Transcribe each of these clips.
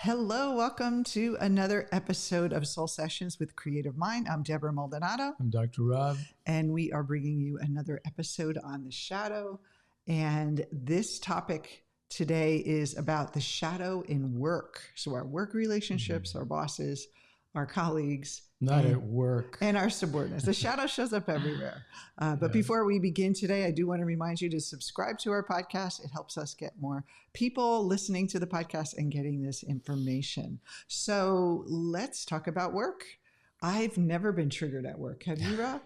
Hello, welcome to another episode of Soul Sessions with CreativeMind. I'm Debra Maldonado. I'm Dr. Rob. And we are bringing you another episode on the shadow. And this topic today is about the shadow in work. So our work relationships, our bosses, our colleagues. Not at work. And our subordinates. The shadow shows up everywhere. But before we begin today, I do want to remind you to subscribe to our podcast. It helps us get more people listening to the podcast and getting this information. So let's talk about work. I've never been triggered at work. Have you, Rob?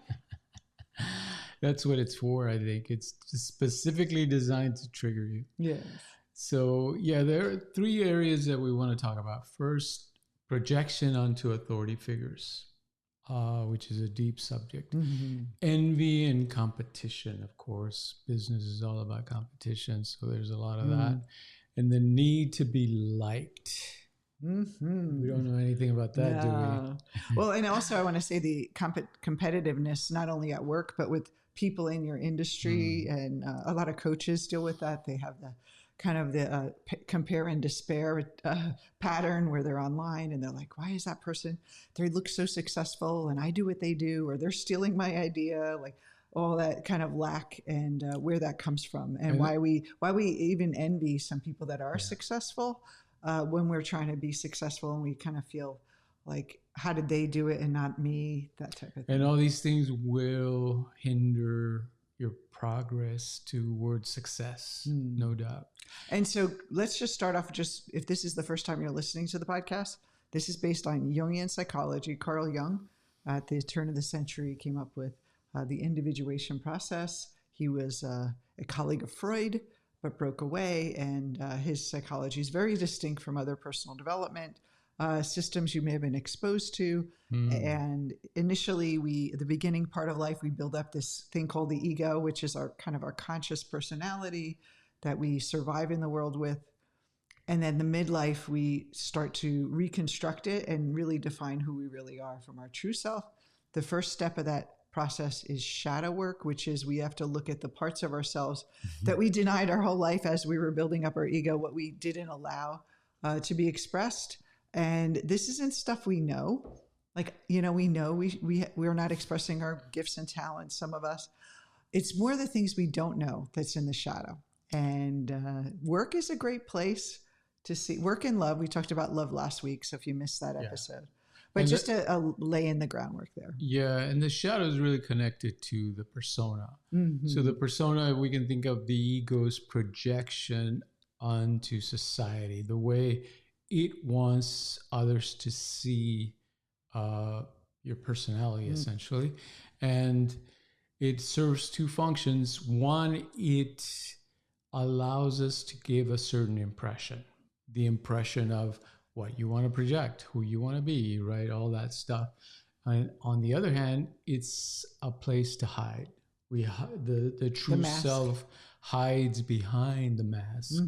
That's what it's for, I think. It's specifically designed to trigger you. Yes. So, there are three areas that we want to talk about. First, projection onto authority figures, which is a deep subject. Mm-hmm. Envy and competition, of course. Business is all about competition, so there's a lot of that. And the need to be liked. Mm-hmm. We don't know anything about that, do we? Well, and also I want to say the competitiveness, not only at work, but with people in your industry. And a lot of coaches deal with that. They have the kind of the compare and despair pattern where they're online and they're like, why is that person, they look so successful and I do what they do, or they're stealing my idea, like all that kind of lack and where that comes from and why we even envy some people that are successful when we're trying to be successful and we kind of feel like, how did they do it and not me, that type of thing. And all these things will hinder your progress toward success, no doubt. And so let's just start off, just if this is the first time you're listening to the podcast, this is based on Jungian psychology. Carl Jung, at the turn of the century, came up with the individuation process. He was a colleague of Freud, but broke away, and his psychology is very distinct from other personal development systems you may have been exposed to. And initially, the beginning part of life, we build up this thing called the ego, which is our kind of our conscious personality that we survive in the world with. And then the midlife, we start to reconstruct it and really define who we really are from our true self. The first step of that process is shadow work, which is we have to look at the parts of ourselves that we denied our whole life as we were building up our ego, what we didn't allow to be expressed. And this isn't stuff we know. Like, we know we're not expressing our gifts and talents, some of us. It's more the things we don't know that's in the shadow. And work is a great place to see. Work and love. We talked about love last week, so if you missed that episode. But and just to lay in the groundwork there. Yeah, and the shadow is really connected to the persona. Mm-hmm. So the persona, we can think of the ego's projection onto society, the way it wants others to see your personality, essentially. And it serves two functions. One, it allows us to give a certain impression, the impression of what you want to project, who you want to be, right? All that stuff. And on the other hand, it's a place to hide. The true self hides behind the mask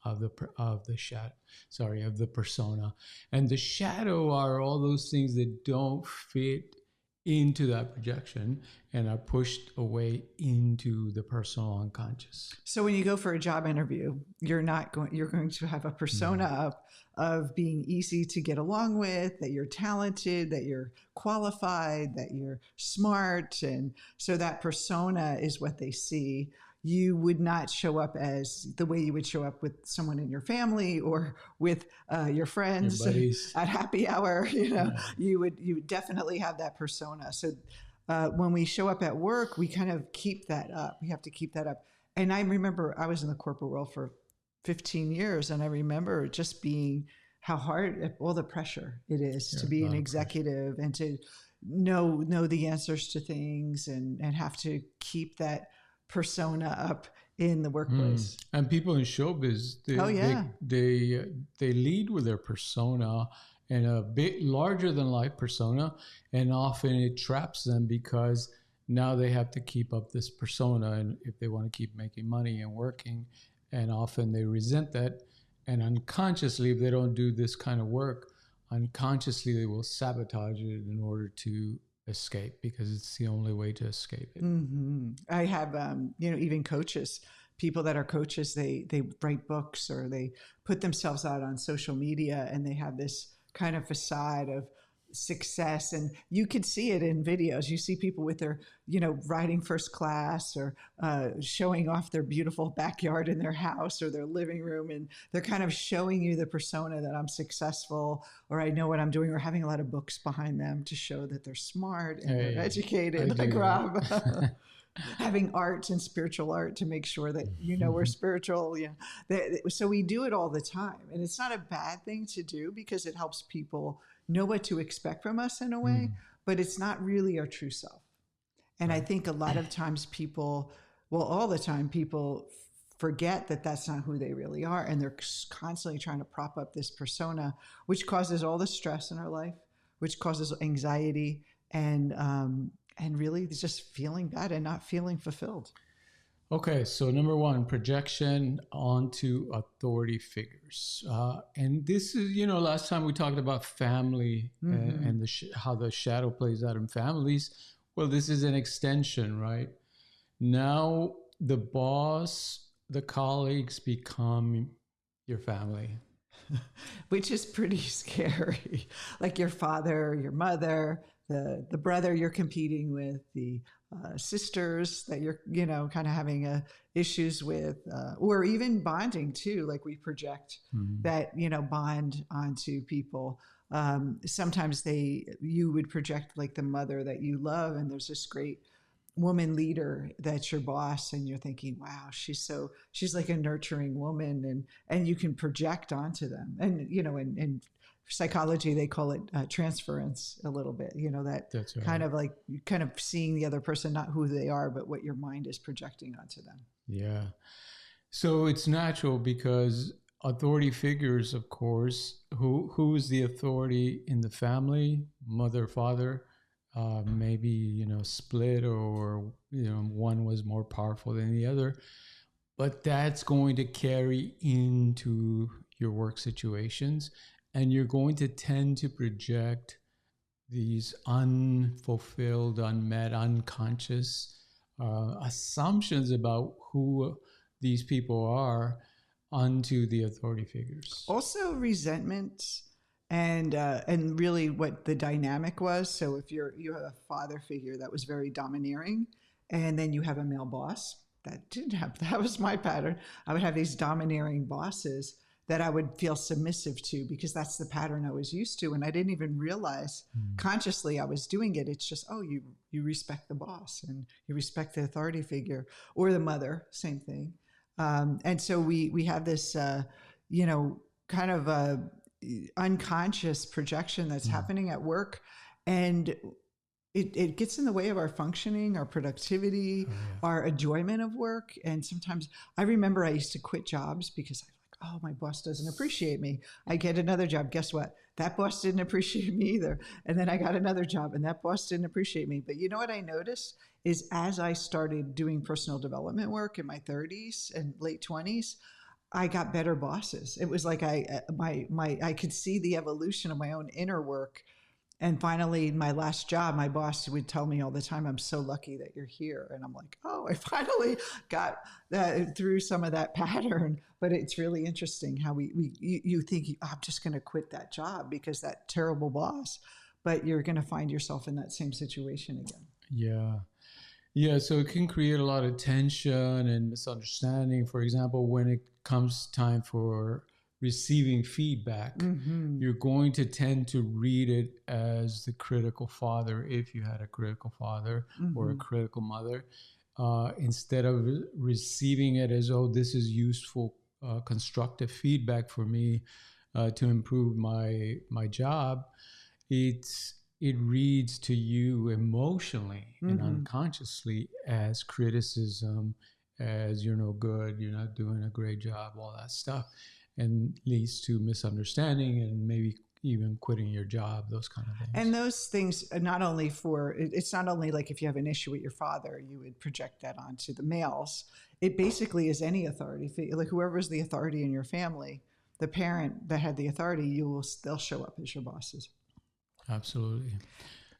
of the shadow. Of the persona. And the shadow are all those things that don't fit into that projection and are pushed away into the personal unconscious. So when you go for a job interview, you're going to have a persona up of being easy to get along with, that you're talented, that you're qualified, that you're smart. And so that persona is what they see. You would not show up as the way you would show up with someone in your family or with your friends at happy hour. You would definitely have that persona. So when we show up at work, we kind of keep that up. We have to keep that up. And I remember I was in the corporate world for 15 years, and I remember just being how hard, all the pressure it is to be an executive and to know the answers to things and have to keep that persona up in the workplace. And people in showbiz, they lead with their persona and a bit larger than life persona, and often it traps them because now they have to keep up this persona, and if they want to keep making money and working, and often they resent that, and unconsciously, if they don't do this kind of work, unconsciously they will sabotage it in order to escape, because it's the only way to escape it. I have, even coaches people that are coaches, they write books or they put themselves out on social media, and they have this kind of facade of success, and you can see it in videos. You see people with their, riding first class, or showing off their beautiful backyard in their house or their living room, and they're kind of showing you the persona that I'm successful, or I know what I'm doing, or having a lot of books behind them to show that they're smart and they're educated, like Rob. Having art and spiritual art to make sure that we're spiritual. So we do it all the time, and it's not a bad thing to do because it helps people know what to expect from us in a way, but it's not really our true self. And I think a lot of times all the time, people forget that that's not who they really are, and they're constantly trying to prop up this persona, which causes all the stress in our life, which causes anxiety, and really just feeling bad and not feeling fulfilled. Okay, so number one, projection onto authority figures. And this is, last time we talked about family and how the shadow plays out in families. Well, this is an extension, right? Now the boss, the colleagues become your family. Which is pretty scary. Like your father, your mother, the brother you're competing with, the sisters that you're, kind of having issues with, or even bonding too. Like we project that, bond onto people. Sometimes you would project like the mother that you love, and there's this great woman leader that's your boss, and you're thinking, wow, she's like a nurturing woman, and you can project onto them. And in psychology they call it transference a little bit, that's right. kind of seeing the other person, not who they are, but what your mind is projecting onto them. Yeah. So it's natural because authority figures, of course, who is the authority in the family? Mother, father. Maybe, split, or, one was more powerful than the other. But that's going to carry into your work situations, and you're going to tend to project these unfulfilled, unmet, unconscious assumptions about who these people are onto the authority figures. Also resentment. And really what the dynamic was. So if you have a father figure that was very domineering, and then you have a male boss that didn't have, that was my pattern. I would have these domineering bosses that I would feel submissive to because that's the pattern I was used to. And I didn't even realize consciously I was doing it. It's just, you respect the boss and you respect the authority figure, or the mother, same thing. And so we have this, kind of unconscious projection that's happening at work, and it gets in the way of our functioning, our productivity, our enjoyment of work. And sometimes I remember I used to quit jobs because I'm like, oh, my boss doesn't appreciate me. I get another job. Guess what? That boss didn't appreciate me either. And then I got another job, and that boss didn't appreciate me. But you know what I noticed is as I started doing personal development work in my 30s and late 20s, I got better bosses. It was like I could see the evolution of my own inner work. And finally, my last job, my boss would tell me all the time, I'm so lucky that you're here. And I'm like, oh, I finally got through some of that pattern. But it's really interesting how you think, I'm just going to quit that job because that terrible boss, but you're going to find yourself in that same situation again. Yeah. Yeah, so it can create a lot of tension and misunderstanding. For example, when it comes time for receiving feedback, you're going to tend to read it as the critical father, if you had a critical father or a critical mother, instead of receiving it as, oh, this is useful, constructive feedback for me to improve my job. It reads to you emotionally and unconsciously as criticism, as you're no good, you're not doing a great job, all that stuff, and leads to misunderstanding and maybe even quitting your job, those kind of things. And those things are not only it's not only like if you have an issue with your father, you would project that onto the males. It basically is any authority, like whoever's the authority in your family, the parent that had the authority, they'll show up as your bosses. Absolutely.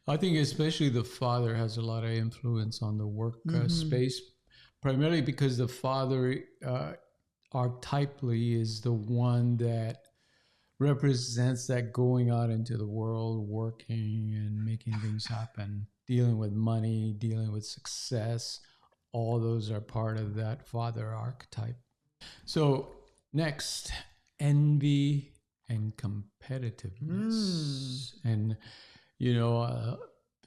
I think especially the father has a lot of influence on the work space, primarily because the father archetypally is the one that represents that going out into the world, working and making things happen, dealing with money, dealing with success. All those are part of that father archetype. So next, envy and competitiveness. And,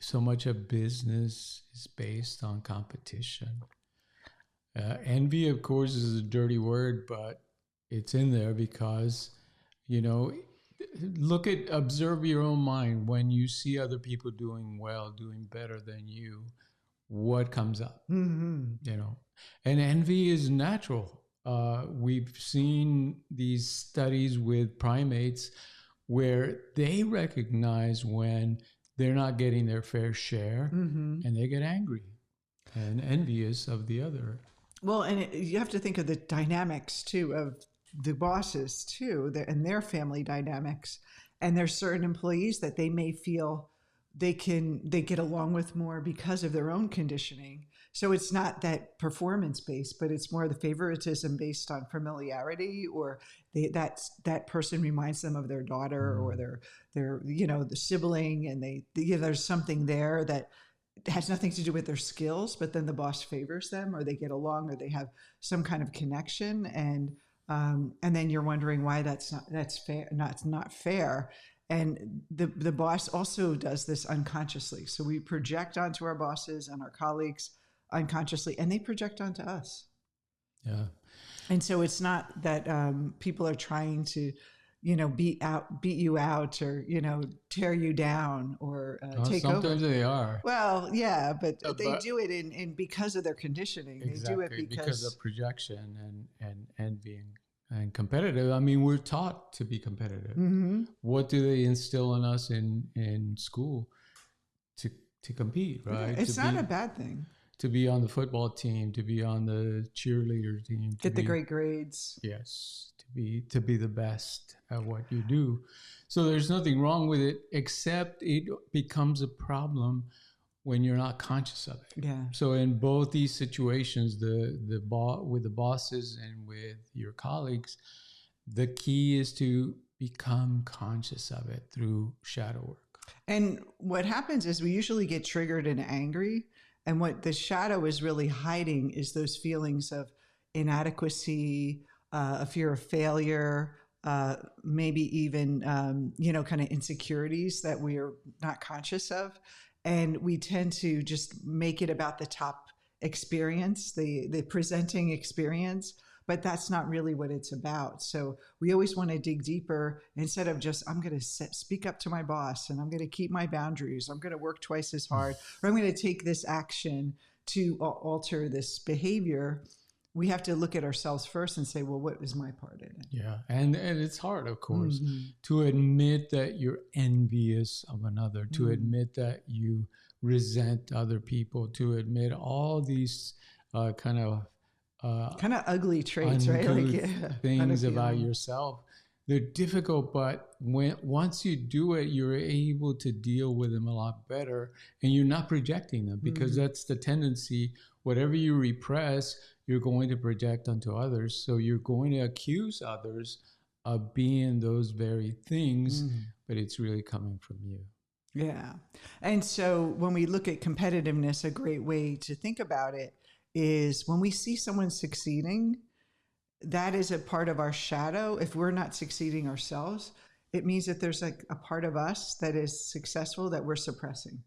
so much of business is based on competition. Envy, of course, is a dirty word, but it's in there because, observe your own mind. When you see other people doing well, doing better than you, what comes up? And envy is natural. We've seen these studies with primates where they recognize when they're not getting their fair share, and they get angry and envious of the other. Well, and you have to think of the dynamics too of the bosses too, and their family dynamics. And there's certain employees that they may feel they get along with more because of their own conditioning. So it's not that performance based, but it's more the favoritism based on familiarity, or that person reminds them of their daughter or their the sibling, and there's something there that has nothing to do with their skills, but then the boss favors them, or they get along, or they have some kind of connection, and then you're wondering why that's fair. Not fair. And the boss also does this unconsciously. So we project onto our bosses and our colleagues unconsciously, and they project onto us. Yeah. And so it's not that people are trying to, beat you out, or, tear you down, or take over. Sometimes they are. Well, yeah, but they do it in because of their conditioning. Exactly, they do it because of projection and being and competitive. I mean, we're taught to be competitive. What do they instill in us in school? To compete, right? It's not a bad thing. To be on the football team, to be on the cheerleader team, get the great grades. Yes, to be the best at what you do. So there's nothing wrong with it, except it becomes a problem when you're not conscious of it. Yeah. So in both these situations, with the bosses and with your colleagues, the key is to become conscious of it through shadow work. And what happens is we usually get triggered and angry. And what the shadow is really hiding is those feelings of inadequacy, a fear of failure, maybe even, kind of insecurities that we are not conscious of. And we tend to just make it about the top experience, the presenting experience, but that's not really what it's about. So we always want to dig deeper instead of just, I'm going to speak up to my boss, and I'm going to keep my boundaries. I'm going to work twice as hard, or I'm going to take this action to alter this behavior. We have to look at ourselves first and say, well, what is my part in it? Yeah. And it's hard, of course, to admit that you're envious of another, to admit that you resent other people, to admit all these kind of ugly traits, right? Things about yourself. They're difficult, but once you do it, you're able to deal with them a lot better, and you're not projecting them, because that's the tendency. Whatever you repress, you're going to project onto others. So you're going to accuse others of being those very things, but it's really coming from you. Yeah. And so when we look at competitiveness, a great way to think about it is when we see someone succeeding, that is a part of our shadow. If we're not succeeding ourselves, it means that there's a part of us that is successful that we're suppressing,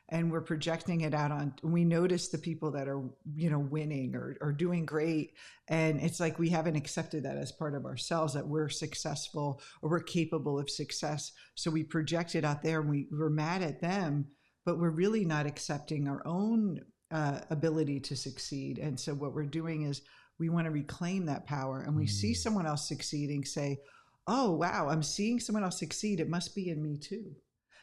and we're projecting it out on. We notice the people that are, winning or doing great, and it's like we haven't accepted that as part of ourselves, that we're successful or we're capable of success. So we project it out there, and we're mad at them, but we're really not accepting our own ability to succeed. And so what we're doing is we want to reclaim that power, and we see someone else succeeding, say, oh, wow, I'm seeing someone else succeed. It must be in me too,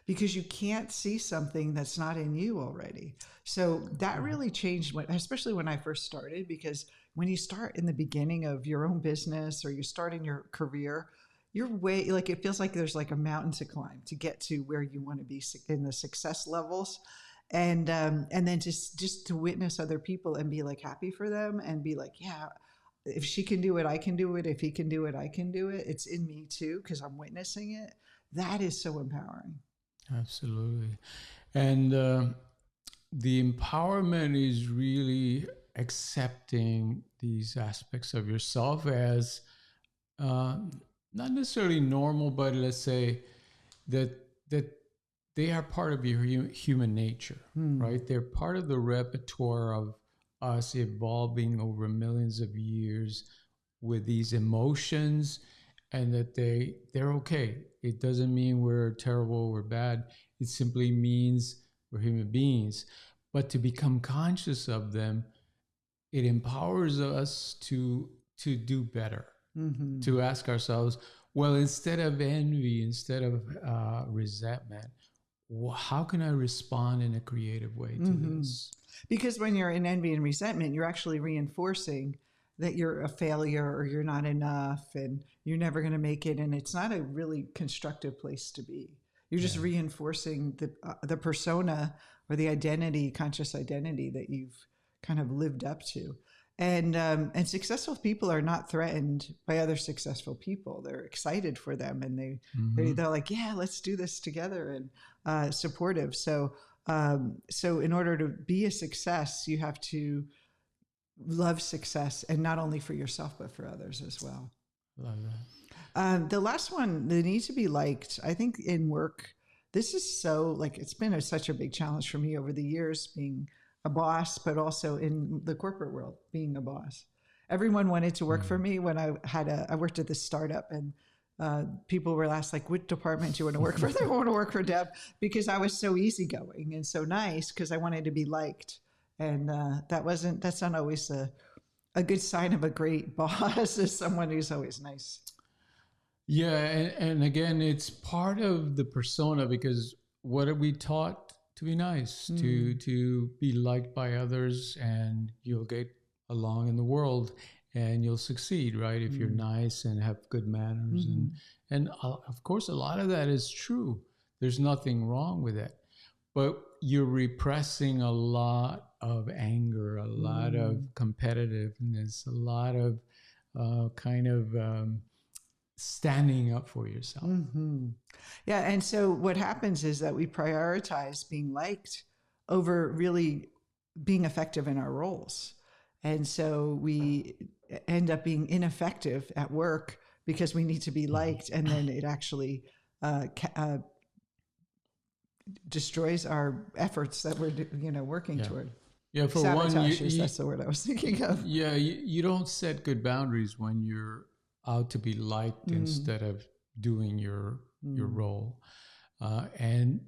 because you can't see something that's not in you already. So that really changed, especially when I first started, because when you start in the beginning of your own business or you start in your career, you're it feels like there's like a mountain to climb to get to where you want to be in the success levels. And then just to witness other people and be like happy for them and be like, yeah, if she can do it, I can do it. If he can do it, I can do it. It's in me too, because I'm witnessing it. That is so empowering. Absolutely. And the empowerment is really accepting these aspects of yourself as not necessarily normal, but let's say that they are part of your human nature, right? They're part of the repertoire of us evolving over millions of years with these emotions, and that they're okay. It doesn't mean we're terrible, we're bad. It simply means we're human beings. But to become conscious of them, it empowers us to do better, to ask ourselves, well, instead of envy, instead of resentment, how can I respond in a creative way to this? Because when you're in envy and resentment, you're actually reinforcing that you're a failure or you're not enough and you're never going to make it. And it's not a really constructive place to be. You're just reinforcing the persona or the identity, conscious identity that you've kind of lived up to. And successful people are not threatened by other successful people. They're excited for them, and they're like, yeah, let's do this together, and supportive. So in order to be a success, you have to love success, and not only for yourself but for others as well. Love that. The last one, the need to be liked. I think in work, this is so like it's been such a big challenge for me over the years, being a boss, but also in the corporate world, being a boss. Everyone wanted to work for me when I worked at this startup, and people were asked, like, what department do you want to work for? They want to work for Deb, because I was so easygoing and so nice, because I wanted to be liked. And that's not always a good sign of a great boss, is someone who's always nice. Yeah. And again, it's part of the persona, because what are we taught? To be nice, to be liked by others, and you'll get along in the world and you'll succeed, right? If you're nice and have good manners. And of course, a lot of that is true. There's nothing wrong with it. But you're repressing a lot of anger, a lot of competitiveness, a lot of standing up for yourself. Yeah. And so what happens is that we prioritize being liked over really being effective in our roles. And so we end up being ineffective at work because we need to be liked. And then it actually destroys our efforts that we're working toward. Yeah, for sabotages, that's the word I was thinking of. Yeah, you don't set good boundaries when you're out to be liked instead of doing your role. And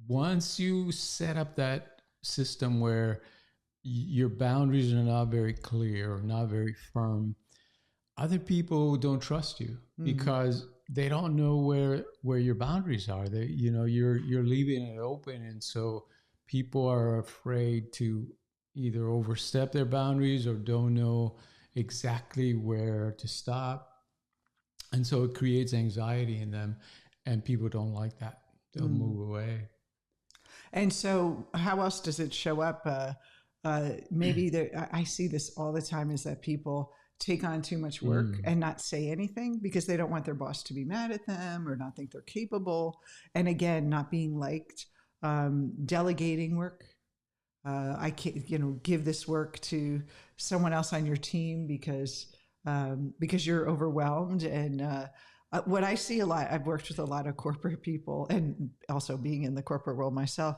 once you set up that system where your boundaries are not very clear or not very firm, other people don't trust you because they don't know where your boundaries are. You're leaving it open, and so people are afraid to either overstep their boundaries or don't know exactly where to stop. And so it creates anxiety in them, and people don't like that. They'll move away. And so how else does it show up? Maybe I see this all the time, is that people take on too much work and not say anything because they don't want their boss to be mad at them or not think they're capable. And again, not being liked, delegating work. I can't, give this work to someone else on your team because you're overwhelmed. And what I see a lot, I've worked with a lot of corporate people, and also being in the corporate world myself,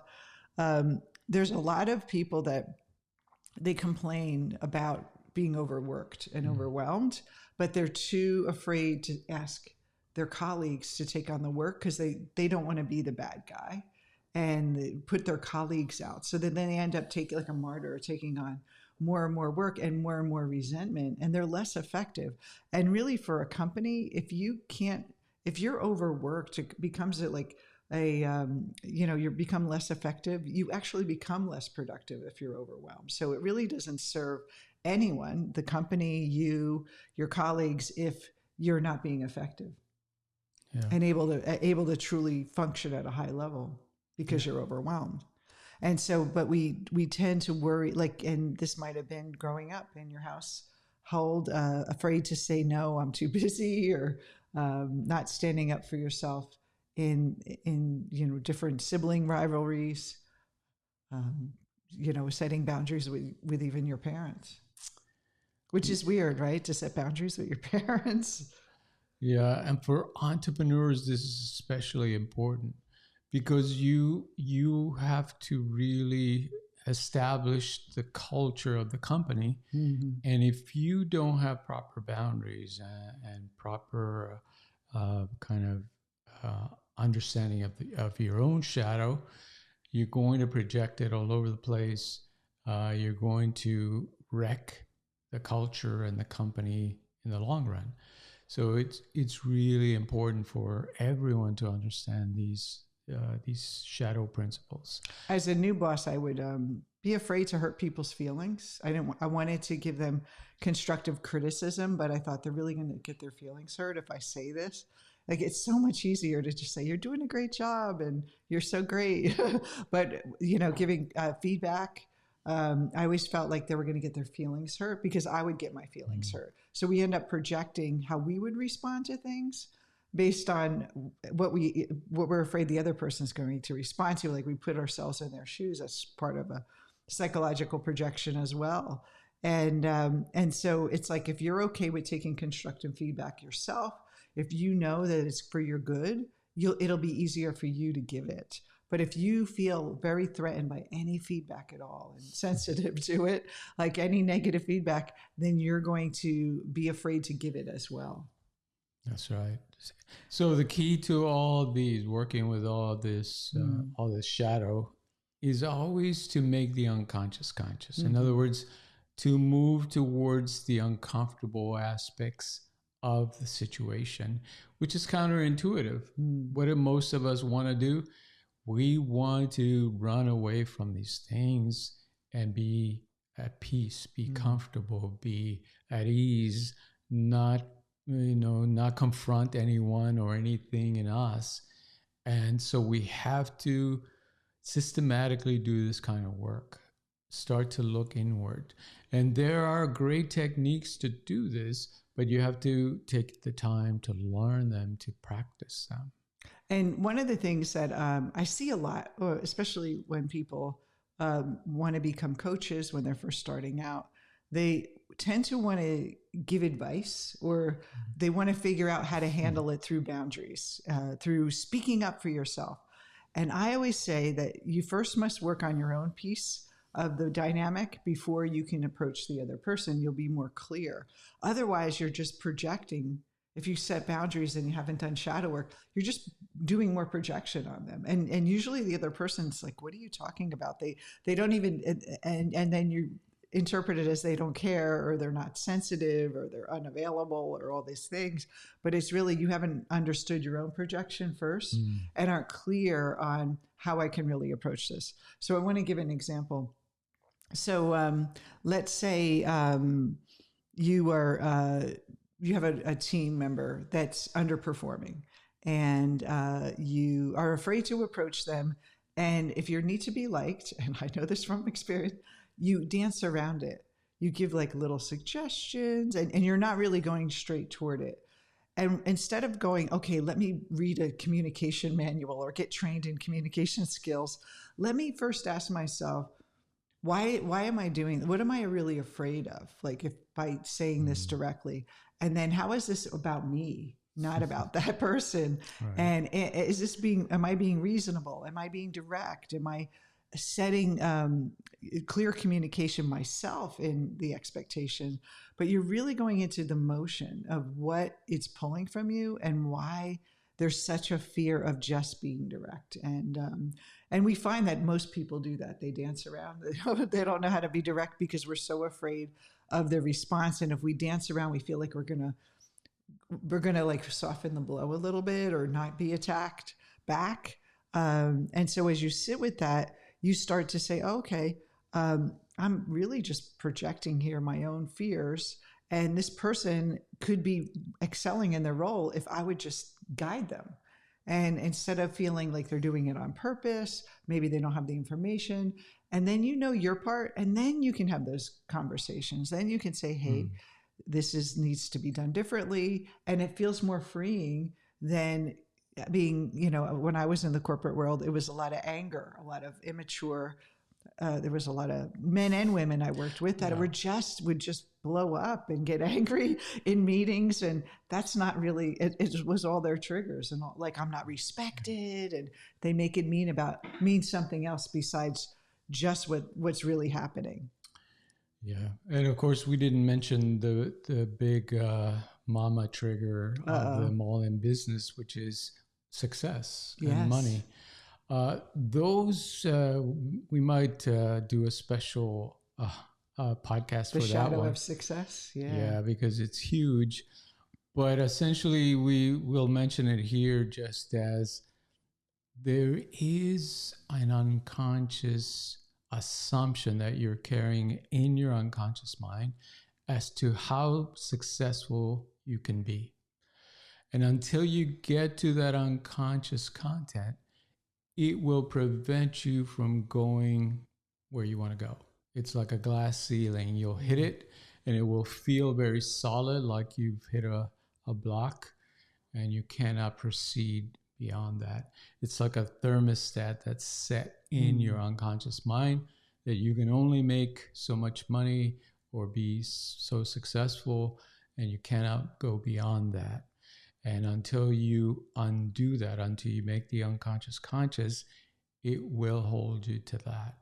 there's a lot of people that they complain about being overworked and overwhelmed, but they're too afraid to ask their colleagues to take on the work because they don't want to be the bad guy and put their colleagues out. So then they end up taking, like a martyr, taking on more and more work and more resentment, and they're less effective. And really, for a company, if you're overworked, it becomes like you become less effective. You actually become less productive if you're overwhelmed. So it really doesn't serve anyone, the company, your colleagues, if you're not being effective and able to truly function at a high level because you're overwhelmed. And so, but we tend to worry, like, and this might have been growing up in your household, afraid to say no, I'm too busy, or not standing up for yourself in different sibling rivalries, setting boundaries with even your parents, which is weird, right? To set boundaries with your parents. Yeah, and for entrepreneurs, this is especially important because you have to really establish the culture of the company. Mm-hmm. And if you don't have proper boundaries and proper kind of understanding of your own shadow, you're going to project it all over the place. You're going to wreck the culture and the company in the long run. So it's really important for everyone to understand these shadow principles. As a new boss, I would be afraid to hurt people's feelings. I wanted to give them constructive criticism, but I thought they're really going to get their feelings hurt if I say this. Like, it's so much easier to just say, you're doing a great job and you're so great. But, giving feedback, I always felt like they were going to get their feelings hurt because I would get my feelings hurt. So we end up projecting how we would respond to things based on what we're afraid the other person's going to respond to. Like, we put ourselves in their shoes. That's part of a psychological projection as well. And so it's like, if you're okay with taking constructive feedback yourself, if you know that it's for your good, it'll be easier for you to give it. But if you feel very threatened by any feedback at all and sensitive to it, like any negative feedback, then you're going to be afraid to give it as well. That's right. So the key to all these, working with all this shadow, is always to make the unconscious conscious. In other words, to move towards the uncomfortable aspects of the situation, which is counterintuitive. What do most of us want to do? We want to run away from these things and be at peace, be comfortable, be at ease, not confront anyone or anything in us. And so we have to systematically do this kind of work, start to look inward. And there are great techniques to do this, but you have to take the time to learn them, to practice them. And one of the things that I see a lot, especially when people want to become coaches when they're first starting out, they tend to want to give advice, or they want to figure out how to handle it through boundaries, through speaking up for yourself. And I always say that you first must work on your own piece of the dynamic before you can approach the other person. You'll be more clear. Otherwise, you're just projecting. If you set boundaries and you haven't done shadow work, you're just doing more projection on them. And usually the other person's like, what are you talking about? They don't even, and then you interpret it as they don't care, or they're not sensitive, or they're unavailable, or all these things. But it's really, you haven't understood your own projection first and aren't clear on how I can really approach this. So I want to give an example. So let's say you have a team member that's underperforming, and you are afraid to approach them. And if you need to be liked, and I know this from experience, you dance around it. You give like little suggestions, and you're not really going straight toward it. And instead of going, okay, let me read a communication manual or get trained in communication skills, let me first ask myself, why am I doing, what am I really afraid of? Like, if by saying this directly, and then how is this about me, not about that person? Right. And am I being reasonable? Am I being direct? Am I setting clear communication myself in the expectation? But you're really going into the motion of what it's pulling from you and why there's such a fear of just being direct. And we find that most people do that. They dance around. They don't know how to be direct because we're so afraid of the response. And if we dance around, we feel like we're gonna like soften the blow a little bit or not be attacked back. And so as you sit with that, you start to say, okay, I'm really just projecting here my own fears. And this person could be excelling in their role if I would just guide them. And instead of feeling like they're doing it on purpose, maybe they don't have the information. And then you know your part, and then you can have those conversations. Then you can say, hey, needs to be done differently. And it feels more freeing than being, when I was in the corporate world, it was a lot of anger, a lot of immature. There was a lot of men and women I worked with that would just blow up and get angry in meetings, and that's not really. It was all their triggers, and like, I'm not respected, and they make it mean something else besides just what's really happening. Yeah, and of course we didn't mention the big mama trigger of them all in business, which is success and money. Those we might do a special podcast for that one. The shadow of success. Yeah, because it's huge. But essentially, we will mention it here just as there is an unconscious assumption that you're carrying in your unconscious mind as to how successful you can be. And until you get to that unconscious content, it will prevent you from going where you want to go. It's like a glass ceiling. You'll hit it and it will feel very solid, like you've hit a block, and you cannot proceed beyond that. It's like a thermostat that's set in your unconscious mind that you can only make so much money or be so successful, and you cannot go beyond that. And until you undo that, until you make the unconscious conscious, it will hold you to that.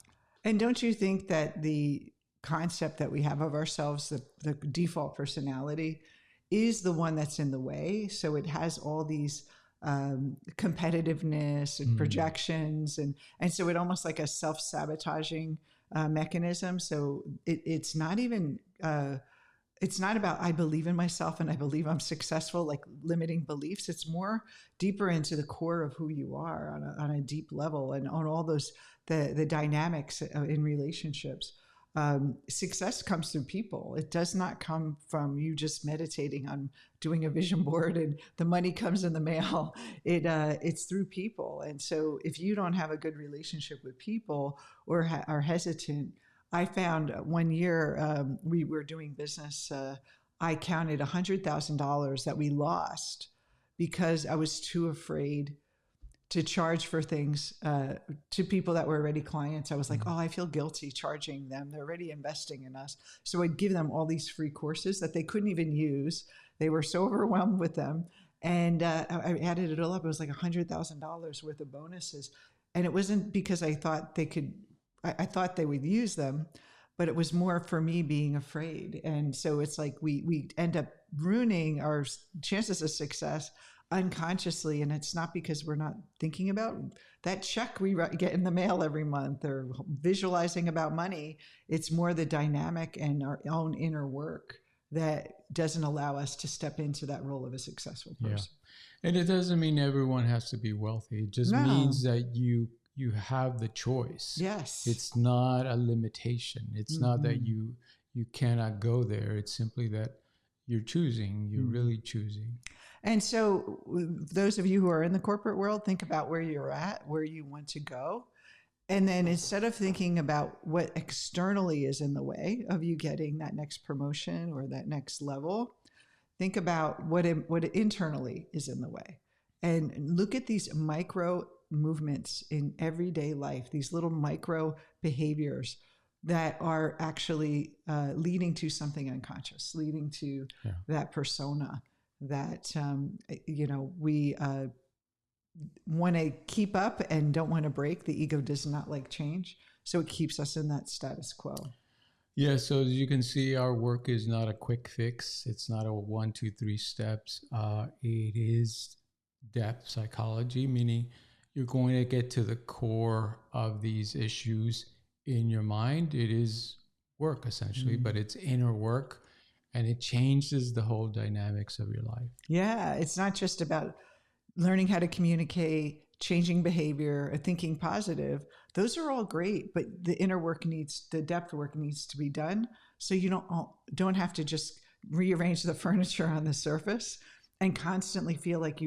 And don't you think that the concept that we have of ourselves, the default personality, is the one that's in the way? So it has all these competitiveness and projections, and so it almost like a self-sabotaging mechanism. So it's not even... it's not about I believe in myself and I believe I'm successful, like limiting beliefs. It's more deeper into the core of who you are on a deep level, and on all those, the dynamics in relationships. Success comes through people. It does not come from you just meditating on doing a vision board and the money comes in the mail. It's through people. And so if you don't have a good relationship with people or are hesitant, I found one year we were doing business. I counted $100,000 that we lost because I was too afraid to charge for things to people that were already clients. I was like, oh, I feel guilty charging them. They're already investing in us. So I'd give them all these free courses that they couldn't even use. They were so overwhelmed with them. And I added it all up. It was like $100,000 worth of bonuses. And it wasn't because I thought they could... I thought they would use them, but it was more for me being afraid. And so it's like we end up ruining our chances of success unconsciously. And it's not because we're not thinking about that check we get in the mail every month or visualizing about money. It's more the dynamic and our own inner work that doesn't allow us to step into that role of a successful person. Yeah. And it doesn't mean everyone has to be wealthy. It just means that you have the choice. Yes. It's not a limitation. It's not that you cannot go there. It's simply that you're choosing. You're really choosing. And so those of you who are in the corporate world, think about where you're at, where you want to go. And then instead of thinking about what externally is in the way of you getting that next promotion or that next level, think about what internally is in the way. And look at these micro movements in everyday life, these little micro behaviors that are actually leading to something unconscious, leading to that persona that, we want to keep up and don't want to break. The ego does not like change. So it keeps us in that status quo. Yeah. So as you can see, our work is not a quick fix. It's not a 1, 2, 3 steps. It is depth psychology, meaning you're going to get to the core of these issues in your mind. It is work essentially, but it's inner work, and it changes the whole dynamics of your life. Yeah. It's not just about learning how to communicate, changing behavior, thinking positive. Those are all great, but the inner work the depth work needs to be done. So you don't have to just rearrange the furniture on the surface. And constantly feel like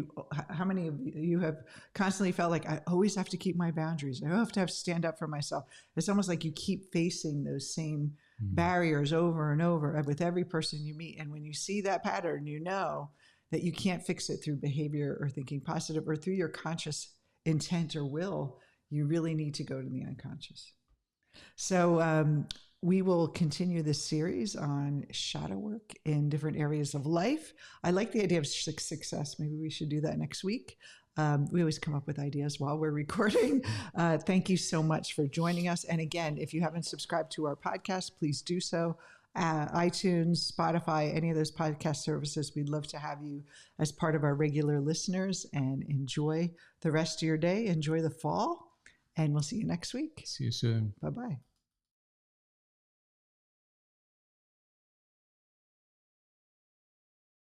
how many of you have constantly felt like, I always have to keep my boundaries. I have to stand up for myself. It's almost like you keep facing those same barriers over and over with every person you meet. And when you see that pattern, you know that you can't fix it through behavior or thinking positive or through your conscious intent or will. You really need to go to the unconscious. So we will continue this series on shadow work in different areas of life. I like the idea of success. Maybe we should do that next week. We always come up with ideas while we're recording. Thank you so much for joining us. And again, if you haven't subscribed to our podcast, please do so. iTunes, Spotify, any of those podcast services, we'd love to have you as part of our regular listeners, and enjoy the rest of your day. Enjoy the fall, and we'll see you next week. See you soon. Bye-bye.